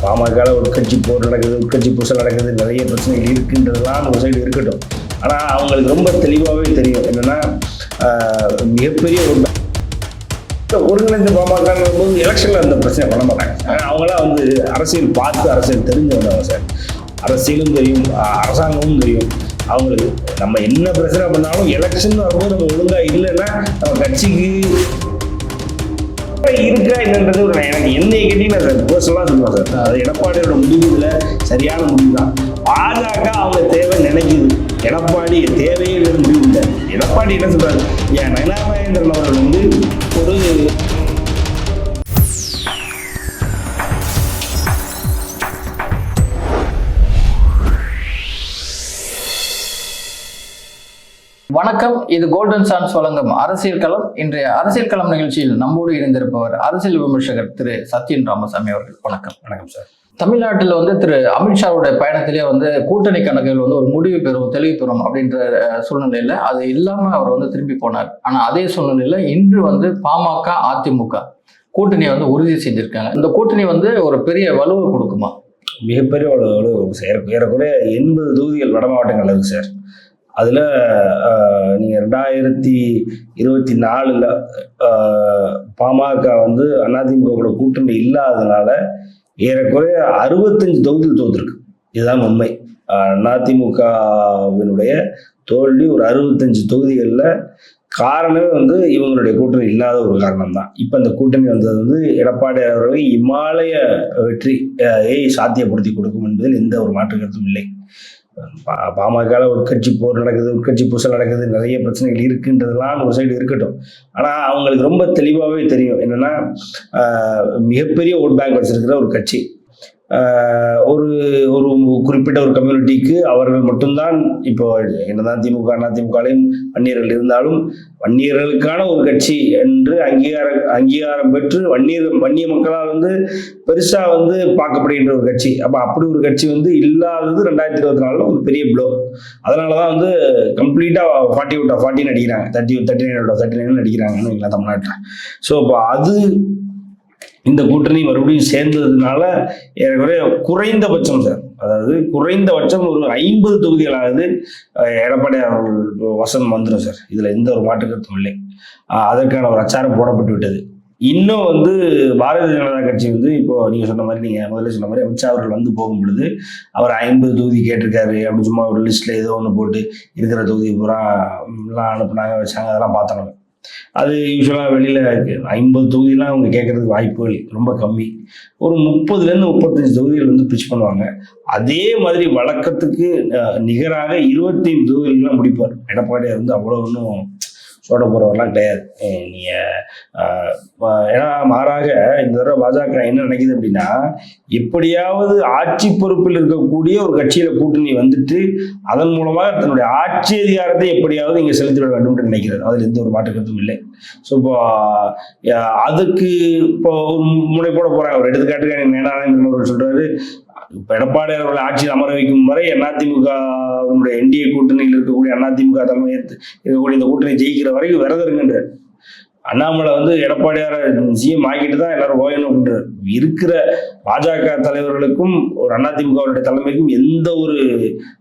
பாமக உட்கட்சி போர் நடக்குது, உட்கட்சி பூசல் நடக்குது, நிறைய பிரச்சனைகள் இருக்குன்றதுலாம் ஒரு சைடு இருக்கட்டும். ஆனால் அவங்களுக்கு ரொம்ப தெளிவாகவே தெரியும் என்னென்னா மிகப்பெரிய ஒருங்கிணைந்த பாமக போது எலெக்ஷனில் அந்த பிரச்சனை பண்ண மாட்டாங்க. அவங்களாம் வந்து அரசியல் பார்த்து அரசியல் தெரிஞ்சவங்க சார். அரசியலும் தெரியும், அரசாங்கமும் தெரியும் அவங்களுக்கு. நம்ம என்ன பிரச்சனை பண்ணாலும் எலெக்ஷன் வரும்போது நம்ம ஒழுங்காக இல்லைன்னா நம்ம கட்சிக்கு இருக்கா என்னன்றது ஒரு எனக்கு என்னைய கேட்டீங்கன்னா சார் பர்சனலாக சொல்லுவேன் சார். அது எடப்பாடியோட முடிவுல சரியான முடிவு தான். பாஜக அவங்க தேவை நினைக்குது, எடப்பாடி தேவையே முடிவு இல்லை. எடப்பாடி என்ன சொல்றாரு, ஏன் நயனா நாகேந்திரன் அவர்கள் வந்து ஒரு வணக்கம். இது கோல்டன் சான்ஸ் வழங்கும் அரசியல் களம். இன்றைய அரசியல் களம் நிகழ்ச்சியில் நம்மோடு இணைந்திருப்பவர் அரசியல் விமர்சகர் திரு சத்யன் ராமசாமி அவர்கள். வணக்கம். வணக்கம் சார். தமிழ்நாட்டில் வந்து திரு அமித்ஷாவுடைய பயணத்திலே வந்து கூட்டணி கணக்குகள் வந்து ஒரு முடிவு பெறும், தெளிவு பெறும் அப்படின்ற சூழ்நிலையில அது இல்லாம அவர் வந்து திரும்பி போனார். ஆனா அதே சூழ்நிலையில இன்று வந்து பாமக அதிமுக கூட்டணியை வந்து உறுதி செஞ்சிருக்காங்க. இந்த கூட்டணி வந்து ஒரு பெரிய வலுவை கொடுக்குமா? மிகப்பெரிய வலுவை ஏறக்குறைய 80 தொகுதிகள் வட மாவட்டங்கள் இருக்கு சார். அதில் நீங்கள் 2024 பாமக வந்து அதிமுக கூட்டணி இல்லாததுனால ஏறக்குறைய 65 தொகுதியில் தோற்றுருக்கு. இதுதான் உண்மை. அதிமுகவினுடைய தோல்வி ஒரு 65 தொகுதிகளில். காரணமே வந்து இவங்களுடைய கூட்டணி இல்லாத ஒரு காரணம் தான். இப்போ இந்த கூட்டணி வந்தது வந்து எடப்பாடி அவர்களை இமாலய வெற்றியை சாத்தியப்படுத்தி கொடுக்கும் என்பதில் எந்த ஒரு மாற்று கருத்தும் இல்லை. பாமக உட்கட்சி போர் நடக்குது, உட்கட்சி பூசல் நடக்குது, நிறைய பிரச்சனைகள் இருக்குன்றதுலாம் ஒரு சைடு இருக்கட்டும். ஆனால் அவங்களுக்கு ரொம்ப தெளிவாகவே தெரியும் என்னென்னா மிகப்பெரிய ஓட் பேங்க் வச்சிருக்கிற ஒரு கட்சி. ஒரு ஒரு குறிப்பிட்ட ஒரு கம்யூனிட்டிக்கு அவர்கள் மட்டும்தான். இப்போ என்னதான் திமுக அதிமுகலையும் வன்னியர்கள் இருந்தாலும் வன்னியர்களுக்கான ஒரு கட்சி என்று அங்கீகாரம் பெற்று வன்னிய மக்களால் வந்து பெருசா வந்து பார்க்கப்படுகின்ற ஒரு கட்சி. அப்ப அப்படி ஒரு கட்சி வந்து இல்லாதது 2024 ஒரு பெரிய ப்ளோ. அதனாலதான் வந்து கம்ப்ளீட்டா 40 out of 40 அடிக்கிறாங்க, 39 out of 39 அடிக்கிறாங்கன்னு தமிழ்நாட்டில். ஸோ இப்போ அது இந்த கூட்டணி மறுபடியும் சேர்ந்ததுனால ஏறக்குறைய குறைந்தபட்சம் சார், அதாவது குறைந்தபட்சம் ஒரு 50 தொகுதிகளாவது எடப்பாடி அவர்கள் வசம் வந்துடும் சார். இதுல எந்த ஒரு மாற்று கருத்தும் இல்லை. அதற்கான ஒரு அச்சாரம் போடப்பட்டு விட்டது. இன்னும் வந்து பாரதிய ஜனதா கட்சி வந்து இப்போ நீங்க சொன்ன மாதிரி, நீங்க முதல்ல சொன்ன மாதிரி அமித்ஷா அவர்கள் வந்து போகும் பொழுது அவர் 50 தொகுதி கேட்டிருக்காரு அப்படின்னு சும்மா ஒரு லிஸ்ட்ல ஏதோ ஒன்று போட்டு இருக்கிற தொகுதி பூரா எல்லாம் அனுப்புனாங்க, வச்சாங்க. அதெல்லாம் பார்த்தோம். அது யூஸ்வலாக வெளியில் 50 தொகுதியெலாம் அவங்க கேட்கறதுக்கு வாய்ப்புகள் ரொம்ப கம்மி. ஒரு 30லேருந்து 35 தொகுதிகள் வந்து பிச் பண்ணுவாங்க. அதே மாதிரி வழக்கத்துக்கு நிகராக 25 தொகுதிகள்லாம் முடிப்பார் எடப்பாடியார். வந்து அவ்வளோ ஒன்றும் சோட போகிறவரெல்லாம் கிடையாது. ஏன்னா மாறாக இந்த தடவை பாஜக என்ன நினைக்குது அப்படின்னா, எப்படியாவது ஆட்சி பொறுப்பில் இருக்கக்கூடிய ஒரு கட்சியில கூட்டணி வந்துட்டு அதன் மூலமாக தன்னுடைய ஆட்சி அதிகாரத்தை எப்படியாவது இங்கே செலுத்திவிட வேண்டும் என்று நினைக்கிறது. அதில் எந்த ஒரு மாற்று கருத்தும் இல்லை. ஸோ இப்போ அதுக்கு இப்போ ஒரு முனைப்போட போறாங்க. ஒரு எடுத்துக்காட்டுக்கு நேனானந்தன் அவர்கள் சொல்றாரு, இப்ப எடப்பாடி அவர்கள் ஆட்சியில் அமர வைக்கும் வரை அதிமுகவினுடைய என்டிஏ கூட்டணியில் இருக்கக்கூடிய அதிமுக தலைமை இருக்கக்கூடிய இந்த கூட்டணி ஜெயிக்கிற வரைக்கும் விரதம் இருக்கின்றார். அண்ணாமலை வந்து எடப்பாடியார சிஎம் ஆகிட்டு தான் எல்லாரும் ஓயணும் அப்படின்றார். இருக்கிற பாஜக தலைவர்களுக்கும் ஒரு அதிமுகவுடைய தலைமைக்கும் எந்த ஒரு,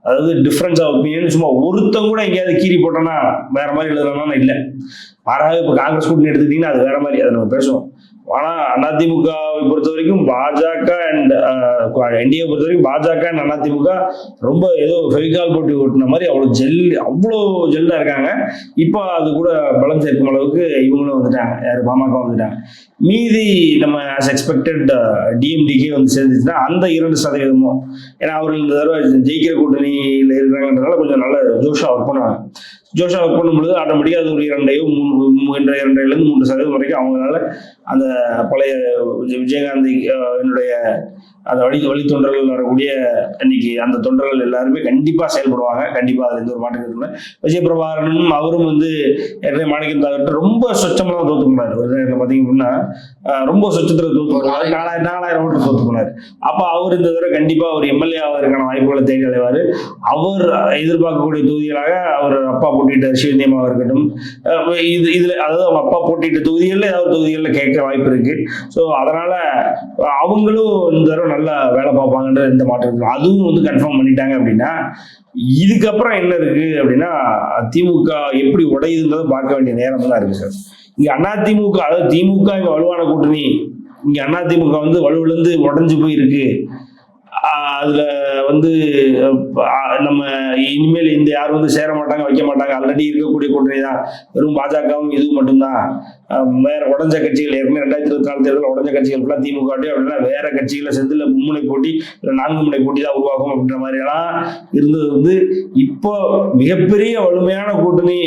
அதாவது டிஃபரன்ஸ் ஆஃப் ஒப்பீனியன் சும்மா ஒருத்தம் கூட எங்கேயாவது கீறி போட்டோன்னா வேற மாதிரி எழுதணும்னா இல்லை. மாறாக இப்போ காங்கிரஸ் கூட்டணி எடுத்துக்கிட்டீங்கன்னா அது வேற மாதிரி, அதை நம்ம பேசுவோம். ஆனால் அதிமுகவை பொறுத்த வரைக்கும் பாஜக அண்ட் என்டிஏ பொறுத்த வரைக்கும் பாஜக அண்ட் அதிமுக ரொம்ப ஏதோ ஃபெவிகால் போட்டி ஓட்டின மாதிரி அவ்வளோ ஜெல்லா இருக்காங்க. இப்போ அது கூட பலம் சேர்க்கும் அளவுக்கு இவங்களும் வந்துட்டாங்க. யார் பாமக வந்துட்டாங்க. மீதி நம்ம ஆஸ் எக்ஸ்பெக்டட் டிஎம்டிகே வந்து சேர்ந்துச்சுன்னா அந்த 2%, ஏன்னா அவர்கள் இந்த தடவை ஜெயிக்கிற கூட்டணியில் இருக்கிறாங்கன்றதுனால கொஞ்சம் நல்ல ஜோஷா ஒர்க் பண்ணுவாங்க. ஜோஷா ஒர்க் பண்ணும்பொழுது ஆட்டோமேட்டிக்காக அது ஒரு 2.5-3% வரைக்கும் அவங்களால அந்த பழைய விஜயகாந்த் என்னுடைய அந்த வழி தொண்டர்கள் வரக்கூடிய இன்னைக்கு அந்த தொண்டர்கள் எல்லாருமே கண்டிப்பா செயல்படுவாங்க. கண்டிப்பா அதுல எந்த ஒரு மாற்றம் இல்லை. விஜயபிரபாகரனும் அவரும் வந்து மாணிக்கம் தாகட்ட ரொம்ப சொச்சமா தான் தோத்து போனாரு. பாத்தீங்க அப்படின்னா ரொம்ப சொச்சத்துல தோத்து போனாரு. 4000 ஓட்டு தோத்து போனாரு. அப்ப அவர் இந்த தடவை கண்டிப்பா அவர் எம்எல்ஏ ஆவதற்கான வாய்ப்புகளை தேடி அடைவாரு. அவர் எதிர்பார்க்கக்கூடிய தொகுதிகளாக அவர் அப்பா போட்டியிட்ட ஸ்ரீநிதி அம்மாவா இருக்கட்டும், இதுல அதாவது அவங்க அப்பா போட்டியிட்ட தொகுதிகளில் ஏதாவது தொகுதிகளில் கேட்க வாய்ப்பு இருக்கு. ஸோ அதனால அவங்களும் இந்த தடவை நல்லா வேலை பார்ப்பாங்கன்ற எந்த மாற்றம் இருக்கு. அதுவும் வந்து கன்ஃபார்ம் பண்ணிட்டாங்க அப்படின்னா இதுக்கப்புறம் என்ன இருக்கு அப்படின்னா திமுக எப்படி உடையுதுன்றதை பார்க்க வேண்டிய நேரம் தான் இருக்கு சார். இங்க அதிமுக, அதாவது திமுக இங்க வலுவான கூட்டணி, இங்க அதிமுக வந்து வலுவிழந்து உடஞ்சு போயிருக்கு. அதுல வந்து நம்ம இனிமேல் இந்த யாரும் வந்து சேர மாட்டாங்க, வைக்க மாட்டாங்க. ஆல்ரெடி இருக்கக்கூடிய கூட்டணி தான், வெறும் பாஜகவும் இது மட்டும்தான். வேற உடஞ்ச கட்சிகள் ஏற்கனவே 2024 தேர்தல் உடஞ்ச கட்சிகள் ஃபுல்லாக திமுக அப்படின்னா வேற கட்சிகளை சேர்ந்து இல்லை மும்முனை போட்டி இல்லை 4 முனை போட்டி தான் உருவாகும் அப்படின்ற மாதிரி எல்லாம் இருந்தது வந்து இப்போ மிகப்பெரிய வலிமையான கூட்டணி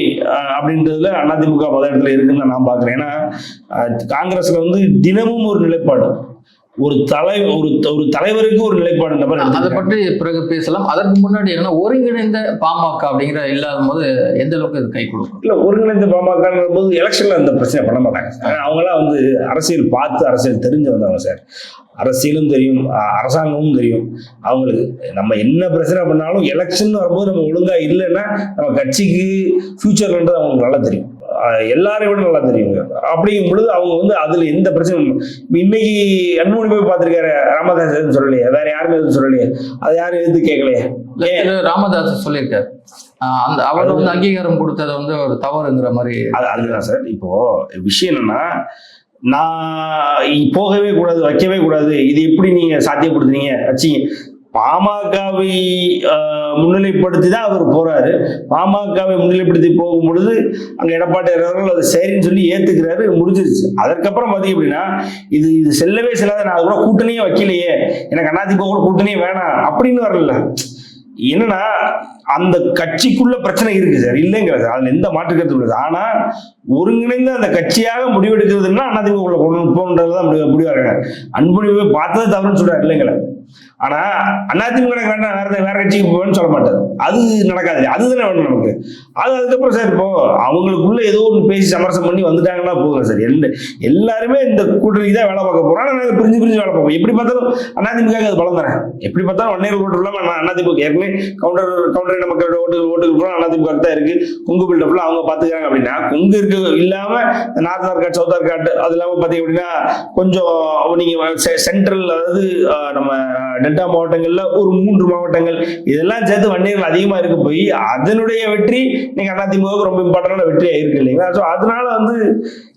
அப்படின்றதுல அதிமுக முதலிடத்துல இருக்குன்னு தான் நான் பாக்குறேன். ஏன்னா காங்கிரஸ்ல வந்து தினமும் ஒரு நிலைப்பாடு, ஒரு தலைவருக்கு ஒரு நிலைப்பாடு நபர். அதை பற்றி பிறகு பேசலாம். அதற்கு முன்னாடி என்ன ஒருங்கிணைந்த பாமக அப்படிங்கிற இல்லாத போது எந்த அளவுக்கு இது கை கொடுக்கும்? இல்ல, ஒருங்கிணைந்த பாமக போது எலெக்ஷன்ல அந்த பிரச்சனை பண்ண மாட்டாங்க சார். அவங்களாம் வந்து அரசியல் பார்த்து அரசியல் தெரிஞ்சு வந்தவங்க சார். அரசியலும் தெரியும், அரசாங்கமும் தெரியும் அவங்களுக்கு. நம்ம என்ன பிரச்சனை பண்ணாலும் எலெக்ஷன் வரும்போது நம்ம ஒழுங்கா இல்லைன்னா நம்ம கட்சிக்கு ஃபியூச்சர்ன்றது அவங்களுக்கு நல்லா தெரியும், எல்லாரையும் விட நல்லா தெரியும். அப்படிங்கும் பொழுது அவங்க வந்து அதுல எந்த பிரச்சனையும் இன்னைக்கு அன்புமணி போய் பார்த்திருக்காரு, ராமதாஸ் எதுவும் சொல்லலையே, வேற யாருமே எதுவும் சொல்லலையே, அதை யாரும் எதுவும் கேட்கலையே. ராமதாஸ் சொல்லியிருக்காரு அந்த அவர் வந்து அங்கீகாரம் கொடுத்தது வந்து ஒரு தவறுங்கிற மாதிரி. அதுதான் சார். இப்போ விஷயம் என்னன்னா, நான் போகவே கூடாது, வைக்கவே கூடாது, இது எப்படி நீங்க சாத்தியப்படுத்துறீங்க வச்சீங்க? பாமகவை முன்னிலைப்படுத்தி தான் அவர் போறாரு. பாமகவை முன்னிலைப்படுத்தி போகும் பொழுது அங்க எடப்பாடி அவர்கள் அதை சரின்னு சொல்லி ஏத்துக்கிறாரு, முடிஞ்சிருச்சு. அதற்கப்புறம் பாத்தீங்க அப்படின்னா இது செல்லவே செல்லாத, நான் கூட கூட்டணியே வைக்கலையே, எனக்கு அதிமுக கூட கூட்டணியே வேணாம் அப்படின்னு வரல. என்னன்னா அந்த கட்சிக்குள்ள பிரச்சனை இருக்கு சார், இல்லைங்கிறது அதுல எந்த மாற்று கருத்து இல்லை. ஆனா ஒருங்கிணைந்த அந்த கட்சியாக முடிவெடுக்கிறதுனா அதிமுக போன்றதுதான் முடிவாங்க. அன்புமணி போய் பார்த்தது தவறுன்னு சொல்றாரு, இல்லைங்களா? ஆனா அதிமுக வேண்டாம், வேற கட்சிக்கு போவேன்னு சொல்ல மாட்டாரு. அது நடக்காது, அதுதானே வேணும் நமக்கு. அதுக்கப்புறம் சார் இப்போ அவங்களுக்குள்ள ஏதோ ஒன்று பேசி சமரசம் பண்ணி வந்துட்டாங்கன்னா போதும் சார். எல்லாருமே இந்த கூட்டணிக்கு தான் வேலை பார்க்க போறோம். ஆனா நாங்கள் பிரிஞ்சு வேலை பார்ப்போம். எப்படி பார்த்தாலும் அதிமுக அது பலம் தானே. எப்படி பார்த்தாலும் ஒன்னேறு ஓட்டு இல்லாம அதிமுக ஏற்கனவே கவுண்டர் நமக்கு ஓட்டுகள் அதிமுக தான் இருக்கு. கொங்கு பில்டப்ல அவங்க பாத்துக்கிறாங்க அப்படின்னா, கொங்கு இருக்கு இல்லாம நார்த் ஆர்காட், சவுத் ஆர்காட், அது இல்லாம பாத்தீங்க அப்படின்னா கொஞ்சம் நீங்க சென்ட்ரல், அதாவது நம்ம டெல்டா மாவட்டங்கள்ல ஒரு 3 மாவட்டங்கள் இதெல்லாம் சேர்த்து வன்னியர்கள் அதிகமா இருக்க போய் அதனுடைய வெற்றி நீங்க அதிமுக ரொம்ப இம்பார்ட்டன்டான வெற்றியா இருக்கு, இல்லைங்களா? ஸோ அதனால வந்து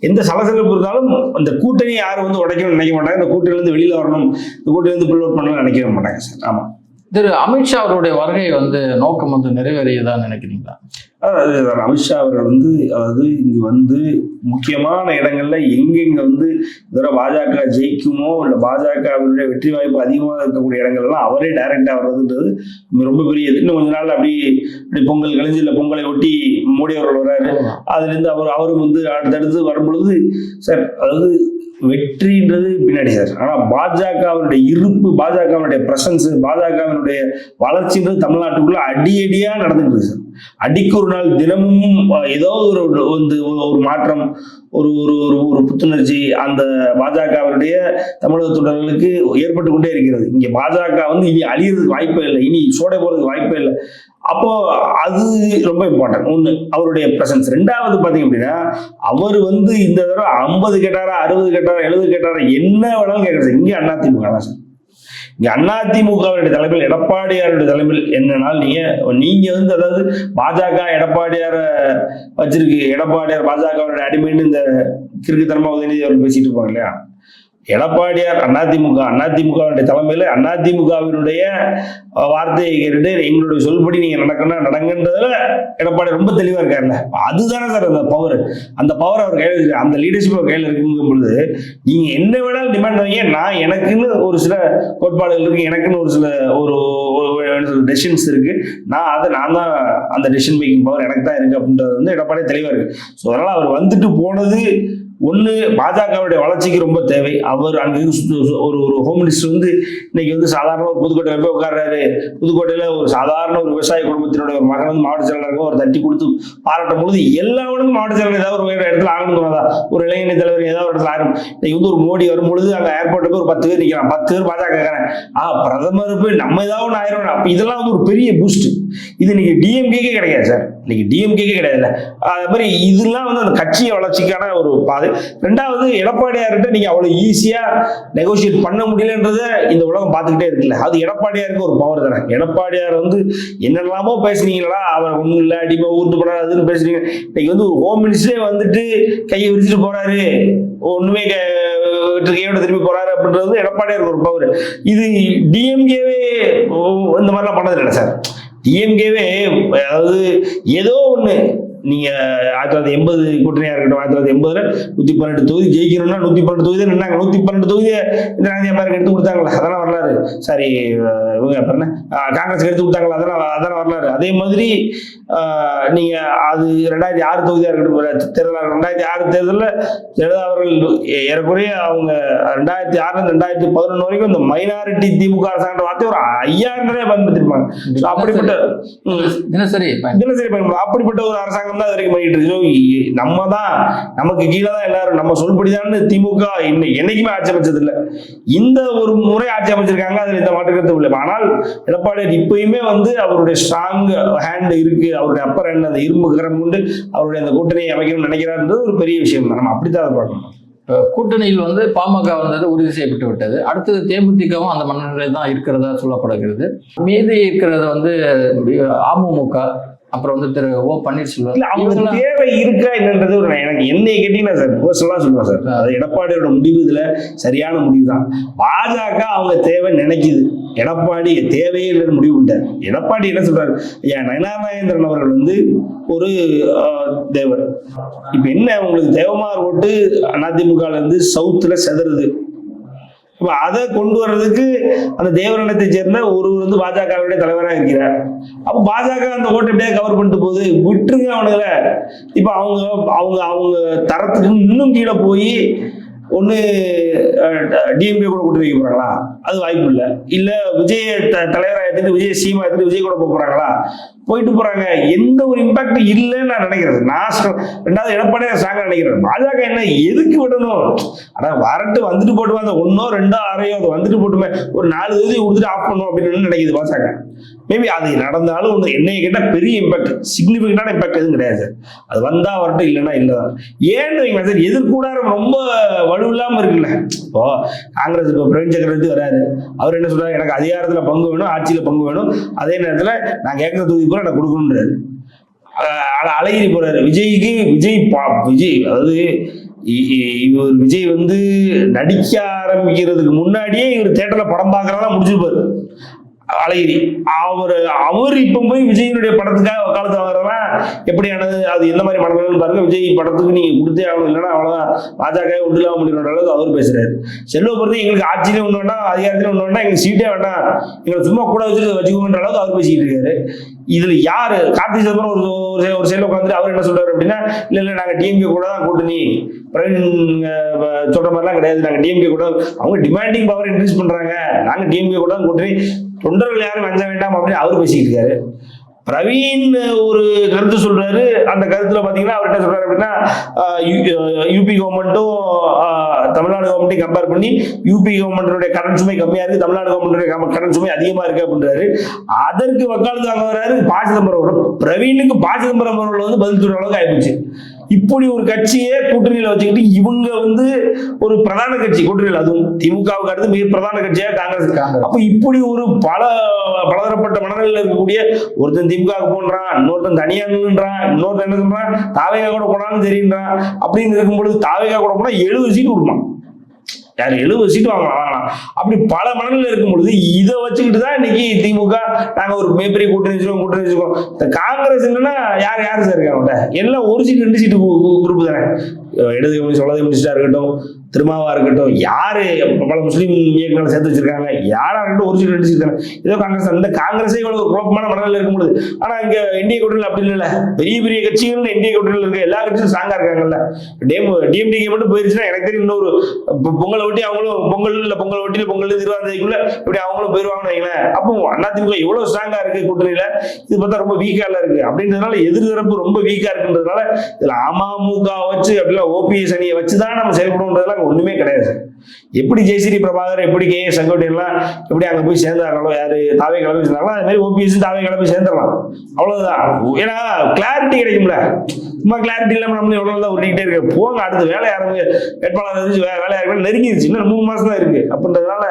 எந்த சலசலப்பு இருந்தாலும் அந்த கூட்டணி யாரும் வந்து உடைக்கணும்னு நினைக்க மாட்டாங்க. இந்த கூட்டணியில இருந்து வெளியில வரணும், இந்த கூட்டணியில இருந்து புல் அவுட் பண்ணணும்னு நினைக்கவே மாட்டாங்க சார். ஆமா, திரு அமித்ஷா அவருடைய வருகை வந்து நோக்கம் வந்து நிறைவேறியதான் நினைக்கிறீங்களா? அமித்ஷா அவர்கள் வந்து அதாவது இங்க வந்து முக்கியமான இடங்கள்ல எங்கெங்க வந்து பாஜக ஜெயிக்குமோ இல்ல பாஜகவினுடைய வெற்றி வாய்ப்பு அதிகமாக இருக்கக்கூடிய இடங்கள் எல்லாம் அவரே டைரக்டா வர்றதுன்றது ரொம்ப பெரியது. இன்னும் கொஞ்ச நாள் அப்படி பொங்கல் கழிஞ்சு இல்ல பொங்கலை ஒட்டி மோடி அவர்கள் வர்றாரு. அதுல இருந்து அவரும் வந்து அடுத்தடுத்து வரும்பொழுது சார், அதாவது வெற்றின்றது பின்னாடி சார். ஆனா பாஜகவினுடைய இருப்பு, பாஜகவினுடைய பிரசன்ஸ், பாஜகவினுடைய வளர்ச்சின்றது தமிழ்நாட்டுக்குள்ள அடியடியா நடந்துட்டு இருக்கு சார். அடிக்கு ஒரு நாள் தினமும் ஏதோ ஒரு மாற்றம், ஒரு ஒரு புத்துணர்ச்சி அந்த பாஜகவினுடைய தமிழக தொண்டர்களுக்கு ஏற்பட்டு கொண்டே இருக்கிறது. இங்க பாஜக வந்து இனி அழியறதுக்கு வாய்ப்பே இல்லை, இனி சோடை போறதுக்கு வாய்ப்பே இல்லை. அப்போ அது ரொம்ப இம்பார்ட்டன்ட். ஒண்ணு அவருடைய பிரசன்ஸ். ரெண்டாவது பாத்தீங்க அப்படின்னா அவர் வந்து இந்த தடவை 50 கேட்டாரா, 60 கேட்டாரா, 70 கேட்டாரா, என்ன வேணாலும் கேட்கறது. இங்க அதிமுக தான் சார். இங்க அதிமுகவுடைய தலைமையில், எடப்பாடியாருடைய தலைமையில் என்னன்னா நீங்க வந்து அதாவது பாஜக எடப்பாடியார வச்சிருக்கு, எடப்பாடியார் பாஜகவுடைய அடிமைன்னு இந்த கிறுக்குத்தனமா உதயநிதி அவர்கள் பேசிட்டு இருப்பாங்க இல்லையா? எடப்பாடியார் அதிமுகவுடைய தலைமையில அதிமுகவினுடைய வார்த்தையை கேட்டுட்டு எங்களுடைய சொல்படி நீங்க நடக்கணும் நடங்கன்றதுல எடப்பாடி ரொம்ப தெளிவா இருக்காருல்ல. அதுதானே சார் அந்த பவர். அந்த பவர் அவர் கையில் இருக்கு, அந்த லீடர்ஷிப் அவர் கையில் இருக்குங்கும் பொழுது நீங்க என்ன வேணாலும் டிமாண்ட் வைங்க. நான் எனக்குன்னு ஒரு சில கோட்பாடுகள் இருக்கு, எனக்குன்னு ஒரு சில ஒரு டெசிஷன்ஸ் இருக்கு, நான் தான் அந்த டெசிஷன் மேக்கிங் பவர் எனக்கு தான் இருக்கு அப்படின்றது வந்து எடப்பாடி தெளிவா இருக்கு. ஸோ அதனால அவர் வந்துட்டு போனது ஒண்ணு பாஜகவுடைய வளர்ச்சிக்கு ரொம்ப தேவை. அவர் அங்கே ஒரு ஹோம் மினிஸ்டர் வந்து இன்னைக்கு வந்து சாதாரண ஒரு புதுக்கோட்டையில போய் உட்கார்றாரு. புதுக்கோட்டையில ஒரு சாதாரண ஒரு விவசாய குடும்பத்தினுடைய ஒரு மகன் வந்து மாவட்ட செயலாளருக்கு ஒரு தட்டி கொடுத்து பாராட்டும் பொழுது எல்லாவனுக்கும் மாவட்ட செயலர் ஏதாவது ஒரு இடத்துல ஆகணும் தோணாதா? ஒரு இளைஞரணி தலைவர் ஏதாவது ஒரு இடத்துல ஆகணும். இன்னைக்கு வந்து ஒரு மோடி வரும்பொழுது அங்க ஏர்போர்ட்ல போய் ஒரு 10 பேர் நிற்கிறான், 10 பேர் பாஜக பிரதமர் போய் நம்ம ஏதாவது ஒன்று ஆயிரம். அப்ப இதெல்லாம் வந்து ஒரு பெரிய பூஸ்ட். இது இன்னைக்கு டிஎம்கேக்கே கிடையாது சார். இன்னைக்கு டிஎம்கேக்கே கிடையாதுல்ல. அது மாதிரி இதெல்லாம் வந்து அந்த கட்சியை வளர்ச்சிக்கான ஒரு பாதை. ரெண்டாவது, எடப்பாடியார்கிட்ட நீங்க அவ்வளவு ஈஸியா நெகோசியேட் பண்ண முடியலன்றத இந்த உலகம் பார்த்துக்கிட்டே இருக்குல்ல. அது எடப்பாடியாருக்கு ஒரு பவர் தானே. எடப்பாடியார் வந்து என்னெல்லாமோ பேசுனீங்களா, அவர் ஒன்றும் இல்லை அடிமை ஊர்ந்து போனாரு அதுன்னு பேசுறீங்க. இன்னைக்கு வந்து ஒரு ஹோம் மினிஸ்டரே வந்துட்டு கையை விரிச்சிட்டு போறாரு, ஒண்ணுமே கையோட திரும்பி போறாரு அப்படின்றது எடப்பாடியாருக்கு ஒரு பவர். இது டிஎம்கேவே இந்த மாதிரிலாம் பண்ணது இல்லை சார். டிஎம்கேவே அதாவது ஏதோ ஒண்ணு, நீங்க 1980 கூட்டணியா இருக்கட்டும், 1980 112 தொகுதி ஜெயிக்கணும்னா 112 தொகுதி தான் நின்னாங்க. 112 தொகுதியை இந்த ராஜ்யமாருக்கு எடுத்து கொடுத்தாங்களா, அதெல்லாம் வரலாறு. சாரி, இவங்க காங்கிரஸ்க்கு எடுத்து கொடுத்தாங்களா, அதெல்லாம் வரலாறு. அதே மாதிரி நீங்க அது 2006 தொகுதியா இருக்கட்டும், தேர்தல் 2006 தேர்தலில் ஜெயலலிதா அவர்கள் ஏறக்குறைய அவங்க 2006 2011 வரைக்கும் இந்த மைனாரிட்டி திமுக அரசாங்க வார்த்தை ஒரு 5000 தடவை பயன்படுத்திருப்பாங்க. அப்படிப்பட்ட தினசரி பயன்படுத்த அப்படிப்பட்ட ஒரு அரசாங்கம் தான் வரைக்கும் பண்ணிட்டு இருக்கு. நம்ம தான், நமக்கு கீழே தான் எல்லாரும், நம்ம சொல்படிதான் திமுக என்னைக்குமே ஆட்சி அமைச்சது இல்லை. இந்த ஒரு முறை ஆட்சி அமைச்சிருக்காங்க, அதுல இந்த மாற்று கருத்து இல்லை. ஆனால் எடப்பாடியார் இப்பயுமே வந்து அவருடைய ஸ்ட்ராங் ஹேண்ட் இருக்கு, அவருடைய அப்பர் ஹேண்ட், அந்த இரும்பு கரம் கொண்டு அவருடைய அந்த கூட்டணியை அமைக்கணும்னு நினைக்கிறாருன்றது ஒரு பெரிய விஷயம் தான். நம்ம அப்படித்தான் பார்க்கணும். கூட்டணியில் வந்து பாமக வந்தது உறுதி செய்யப்பட்டு விட்டது. அடுத்தது தேமுதிகவும் அந்த மனநிலை தான் இருக்கிறதா சொல்லப்படுகிறது. மீதி இருக்கிறது வந்து அமமுக, அப்புறம் வந்து திரு ஓ பன்னீர்செல்வம். அவங்க தேவை இருக்கா என்னன்றது ஒரு, எனக்கு என்னை கேட்டீங்கன்னா சார் பர்சனலா சொல்லுவேன் சார், அது எடப்பாடியோட முடிவு இதுல சரியான முடிவு தான். பாஜக அவங்க தேவை நினைக்குது, எடப்பாடி தேவையே இல்லைன்னு முடிவு பண்ணிட்டார். எடப்பாடி என்ன சொல்றாரு, ஐயா நயனாரநாயந்திரன் அவர்கள் வந்து ஒரு தேவர். இப்ப என்ன உங்களுக்கு தேவமார் ஓட்டு அதிமுக இருந்து சவுத்துல செதறுது, இப்ப அதை கொண்டு வர்றதுக்கு அந்த தேவரணத்தை சேர்ந்த ஒரு வந்து பாஜகவுடைய தலைவராக இருக்கிறார். அப்ப பாஜக அந்த ஓட்டை எப்படியா கவர் பண்ணிட்டு போகுது, விட்டுருங்க அவனுங்களை. இப்ப அவங்க அவங்க அவங்க தரத்துக்கு இன்னும் கீழே போய் ஒண்ணு டிஎம்கே கூட கூட்டு வைக்க போறாங்களா, அது வாய்ப்பு இல்லை. இல்ல விஜய தலைவராக எடுத்துட்டு விஜய் சீமா எடுத்துட்டு விஜய் கூட போறாங்களா, போயிட்டு போறாங்க. எந்த ஒரு இம்பாக்ட் இல்லைன்னு நான் நினைக்கிறேன். ரெண்டாவது எடப்பாடியார் ஸ்ட்ராங்கா நினைக்கிறேன். பாஜக என்ன எதுக்கு விடணும், ஆனா வரட்டு வந்துட்டு போட்டுமா, அந்த 1 2 6 அது வந்துட்டு போட்டுமே, ஒரு 4 தொகுதி கொடுத்துட்டு ஆஃப் பண்ணும் அப்படின்னு நினைக்குது பாஜக. மேபி அது நடந்தாலும் வந்து என்னைய கேட்டா பெரிய இம்பாக்ட், சிக்னிபிகண்டான இம்பாக்ட் எதுவும் கிடையாது. அது வந்தா வரட்டும், இல்லைன்னா இல்லதான். ஏன்னு வைங்களா சார், எதிர்கூடாரம் ரொம்ப வலுவில்லாம இருக்குல்ல. இப்போ காங்கிரஸ் இப்போ பிரவீன் சக்கரவர்த்தி வராரு, அவர் என்ன சொல்றாரு, எனக்கு அதிகாரத்துல பங்கு வேணும், ஆட்சியில பங்கு வேணும், அதே நேரத்துல நான் கேட்கிற தொகுதி கூட எனக்கு கொடுக்கணுன்றாரு. அழகிரி போறாரு, விஜய் அதாவது இவர் விஜய் வந்து நடிக்க ஆரம்பிக்கிறதுக்கு முன்னாடியே இவர் தியேட்டர்ல படம் பார்க்கறதா முடிச்சிருப்பாரு அழகிரி. அவர் இப்ப போய் விஜயனுடைய படத்துக்காக வக்காலத்து வாங்குறதெல்லாம் எப்படியானது, அது எந்த மாதிரி மனநிலைன்னு பாருங்க. விஜய் படத்துக்கு நீங்க கொடுத்தே ஆகணும், இல்லைன்னா அவ்வளவுதான் பாஜக ஒன்று இல்லாம முடிகிற அளவுக்கு அவர் பேசுறாரு. செல்வ பொறுத்து எங்களுக்கு ஆட்சியிலே ஒண்ணு வேண்டாம், அதிகாரத்திலே ஒண்ணு வேண்டாம், எங்களுக்கு சீட்டே வேண்டாம், எங்களை சும்மா கூட வச்சுக்கோங்கன்ற அளவுக்கு அவர் பேசிட்டு இருக்காரு. இதுல யாரு கார்த்தி சிதம்பரம் ஒரு சைட்ல உட்காந்துட்டு அவர் என்ன சொல்றாரு அப்படின்னா, இல்ல நாங்க டிஎம்கே கூட தான் கூட்டணி, பிரவீன் சொல்ற மாதிரிலாம் கிடையாது, நாங்க டிஎம்கே கூட, அவங்க டிமாண்டிங் பவர் இன்க்ரீஸ் பண்றாங்க, நாங்க டிஎம்கே கூட தான் கூட்டணி, தொண்டர்கள் யாரும் வஞ்ச வேண்டாம் அப்படின்னு அவர் பேசிக்கிட்டு இருக்காரு. பிரவீன் ஒரு கருத்து சொல்றாரு, அந்த கருத்துல பாத்தீங்கன்னா அவர் என்ன சொல்றாரு அப்படின்னா, யூபி கவர்மெண்ட்டும் தமிழ்நாடு கவர்மெண்ட்டையும் கம்பேர் பண்ணி யூபி கவர்மெண்டோட கடன் சுமை கம்மியா இருக்கு, தமிழ்நாடு கவர்மெண்டோட கடன் சுமை அதிகமா இருக்கு அப்படின்றாரு. அதற்கு வக்காலத்து வாங்க வர்றாரு ப. சிதம்பரம். பிரவீனுக்கு ப. சிதம்பரம் அவர்கள் வந்து பதில் சொல்ற அளவுக்கு ஆயிடுச்சு. இப்படி ஒரு கட்சியை கூட்டணியில வச்சுக்கிட்டு இவங்க வந்து ஒரு பிரதான கட்சி கூட்டணியில், அதுவும் திமுகவுக்கு அடுத்து மிக பிரதான கட்சியா காங்கிரஸ். அப்ப இப்படி ஒரு பலதரப்பட்ட மனநிலையில் இருக்கக்கூடிய ஒருத்தன் திமுக போன்றான், இன்னொருத்தன் தனியா நின்றான், இன்னொருத்தன் என்ன சொல்றான் தாவேகா கூட போனாலும் தெரியுன்றான். அப்படின்னு இருக்கும்பொழுது தாவேகா கூட போனா 70 சீட்டு கொடுப்பான், யார் 70 சீட்டு வாங்கலாம். அப்படி பல மனநிலை இருக்கும் பொழுது இதை வச்சுக்கிட்டு தான் இன்னைக்கு திமுக நாங்க ஒரு மிகப்பெரிய கூட்டணி வச்சிருக்கோம். இந்த காங்கிரஸ் என்னன்னா யார் சார் இருக்காங்க, எல்லாம் 1 சீட்டு 2 சீட்டு குரூப் தானே. இடது கம்யூனிஸ்ட் வலது கம்யூனிஸ்டா இருக்கட்டும், திருமாவா இருக்கட்டும், யாரு பல முஸ்லீம் இயக்கங்களை சேர்த்து வச்சிருக்காங்க, யாரா இருக்கட்டும் 1 சீட்டு 2 சீட்டு தானே. ஏதோ காங்கிரஸ், அந்த காங்கிரஸே இவ்வளவு குழப்பமான மனநிலை இருக்கும் பொழுது, ஆனா இங்க என்டிஏ கூட்டணியில் அப்படி இல்ல, பெரிய பெரிய கட்சிகள் என்டிஏ கூட்டணியில் இருக்க எல்லா கட்சியும் ஸ்ட்ராங்கா இருக்காங்கல்ல. டிஎம்டிகே மட்டும் போயிருச்சுன்னா எனக்கு தெரியும் இன்னொரு பொங்கலை ஒட்டி அவங்களும் பொங்கல் ஒட்டி பொங்கல் 20 இப்படி அவங்களும் போயிருவாங்கன்னு வைங்களேன். அப்போ அதிமுக எவ்வளவு ஸ்ட்ராங்கா இருக்கு கூட்டணியில, இது பார்த்தா ரொம்ப வீக்கா இருக்கு அப்படின்றதுனால, எதிர்தரப்பு ரொம்ப வீக்கா இருக்குன்றதுனால இதுல அமமுக வச்சு அப்படிலாம் ஓபிஎஸ் அணியை வச்சுதான் நம்ம செயல்படும்ன்றதுலாம் ஒண்ணுமே கிடையாது சார். எப்படி ஜெயஸ்ரீ பிரபாகர், எப்படி கே.ஏ. செங்கோட்டையன்லாம் எப்படி அங்க போய் சேர்ந்தாங்களோ, யாரு தாவே கிளம்பி சேர்ந்தாங்களோ, அது மாதிரி ஓபிஎஸ் தாவே கிளம்பி சேர்ந்துடலாம், அவ்வளவுதான். ஏன்னா கிளாரிட்டி கிடைக்கும்ல. சும்மா கிளாரிட்டி இல்லாம நம்மளும் எவ்வளவு தான் ஓட்டிக்கிட்டே இருக்கு. போங்க, அடுத்த வேலை ஆரம்பி, வேட்பாளர் இருந்துச்சு, வேலை ஆரம்பி நெருங்கிடுச்சு, இன்னும் 3 மாசம் தான் இருக்கு. அப்படின்றதுனால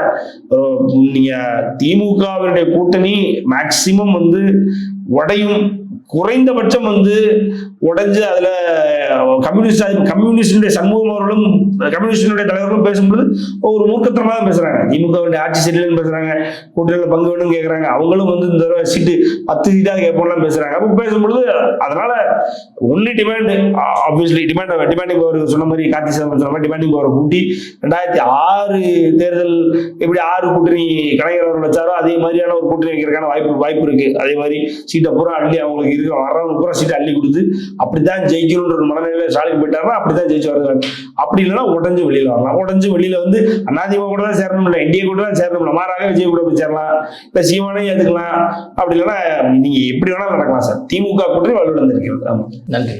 நீங்க திமுகவினுடைய கூட்டணி மேக்சிமம் வந்து உடையும், குறைந்தபட்சம் வந்து உடைஞ்சு அதுல கம்யூனிஸ்டுடைய சண்முகம் அவர்களும் கம்யூனிஸ்டுடைய தலைவர்களும் பேசும்போது ஒரு மூர்க்கத்தனமா தான் பேசுறாங்க. திமுகவுடைய ஆட்சி சரியில்லைன்னு பேசுறாங்க, கூட்டணியில பங்கு வேணும்னு கேட்கறாங்க. அவங்களும் வந்து இந்த தடவை சீட்டு 10 சீட்டாக கேட்போம்லாம் பேசுறாங்க. அப்போ பேசும்பொழுது அதனால only demand, obviously demanding power சொன்ன மாதிரி, கார்த்தி சிதம்பரம் சொன்ன மாதிரி டிமாண்டிங் பவரை கூட்டி 2006 தேர்தல் எப்படி 6 கூட்டணி கலைஞர் அவர்கள் வச்சாரோ அதே மாதிரியான ஒரு கூட்டணி வைக்கிறதுக்கான வாய்ப்பு இருக்கு. அதே மாதிரி சீட்டை பூரா அள்ளி அவங்களுக்கு இருக்க வர்றவங்க பூரா சீட்டை அள்ளி கொடுத்து அப்படித்தான் ஜெயிக்கணும்ன்ற ஒரு மனநிலையில ஸ்டாலின் போயிட்டாருன்னா அப்படித்தான் ஜெயிச்சு வருவாங்க. அப்படி இல்லைன்னா உடஞ்சு வெளியில வரலாம். உடஞ்சு வெளியில வந்து அதிமுக கூட தான் சேரணும் இல்லை, என்டிஏ கூட தான் சேரணும் இல்லை, மாறாக விஜய் கூட போய் சேரலாம், இல்லை சீமானையும் ஏற்றுக்கலாம். அப்படி இல்லைன்னா நீங்க எப்படி வேணாலும் நடக்கலாம் சார். திமுக கூட்டணி வலுவிழந்திருக்கிறது. நன்றி.